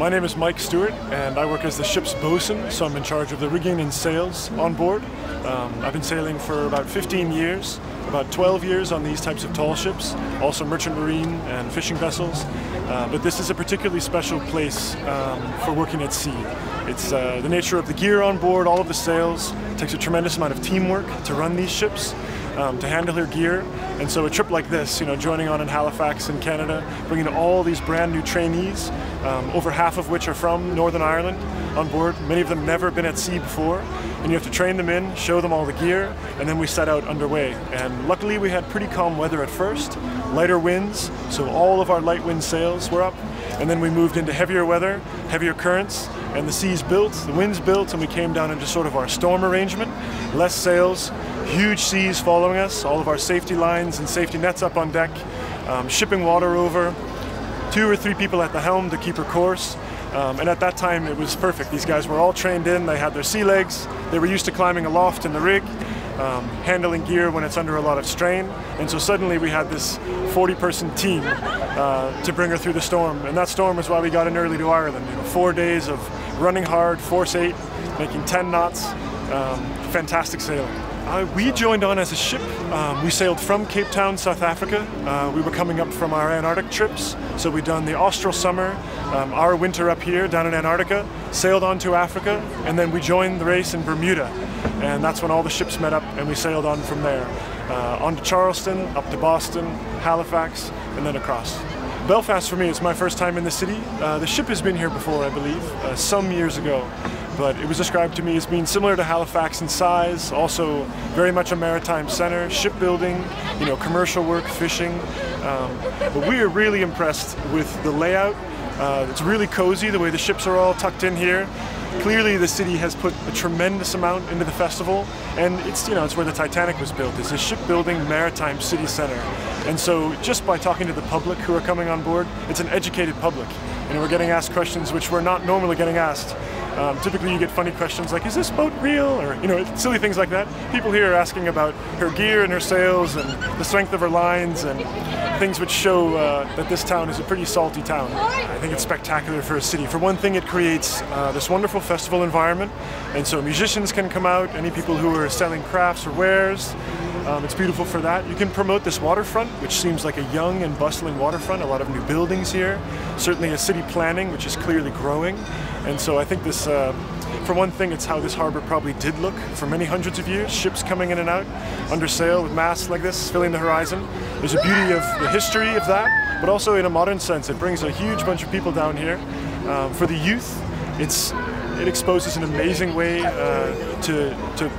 My name is Mike Stewart and I work as the ship's bosun, so I'm in charge of the rigging and sails on board. I've been sailing for about 15 years, about 12 years on these types of tall ships, also merchant marine and fishing vessels. But this is a particularly special place for working at sea. It's the nature of the gear on board, all of the sails. It takes a tremendous amount of teamwork to run these ships, to handle their gear. And so a trip like this, joining on in Halifax in Canada, bringing all these brand new trainees, over half of which are from Northern Ireland on board. Many of them never been at sea before. And you have to train them in, show them all the gear, and then we set out underway. And luckily we had pretty calm weather at first, lighter winds, so all of our light wind sails were up. And then we moved into heavier weather, heavier currents, and the seas built, the winds built, and we came down into sort of our storm arrangement. Less sails, huge seas following us, all of our safety lines and safety nets up on deck, shipping water over, 2 or 3 people at the helm to keep her course. And at that time it was perfect. These guys were all trained in, they had their sea legs, they were used to climbing aloft in the rig, handling gear when it's under a lot of strain. And so suddenly we had this 40-person team to bring her through the storm. And that storm is why we got in early to Ireland. 4 days of running hard, force 8, making 10 knots, fantastic sailing. We joined on as a ship. We sailed from Cape Town, South Africa. We were coming up from our Antarctic trips, so we'd done the austral summer, our winter up here down in Antarctica, sailed on to Africa, and then we joined the race in Bermuda. And that's when all the ships met up and we sailed on from there. On to Charleston, up to Boston, Halifax, and then across. Belfast for me is my first time in the city. The ship has been here before, I believe, some years ago. But it was described to me as being similar to Halifax in size, also very much a maritime center, shipbuilding, commercial work, fishing. But we are really impressed with the layout. It's really cozy, the way the ships are all tucked in here. Clearly the city has put a tremendous amount into the festival, and it's where the Titanic was built. It's a shipbuilding maritime city center. And so just by talking to the public who are coming on board, it's an educated public. We're getting asked questions which we're not normally getting asked. Typically you get funny questions like, is this boat real? Or silly things like that. People here are asking about her gear and her sails and the strength of her lines and things which show that this town is a pretty salty town. I think it's spectacular for a city. For one thing, it creates this wonderful festival environment, and so musicians can come out, any people who are selling crafts or wares. It's beautiful for that. You can promote this waterfront, which seems like a young and bustling waterfront, a lot of new buildings here. Certainly a city planning, which is clearly growing. And so I think this, for one thing, it's how this harbour probably did look for many hundreds of years. Ships coming in and out under sail with masts like this, filling the horizon. There's a beauty of the history of that, but also in a modern sense, it brings a huge bunch of people down here. For the youth, it exposes an amazing way to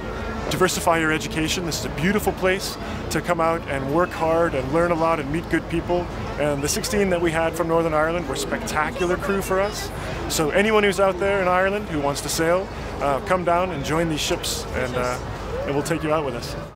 diversify your education. This is a beautiful place to come out and work hard and learn a lot and meet good people. And the 16 that we had from Northern Ireland were spectacular crew for us. So anyone who's out there in Ireland who wants to sail, come down and join these ships, and we'll take you out with us.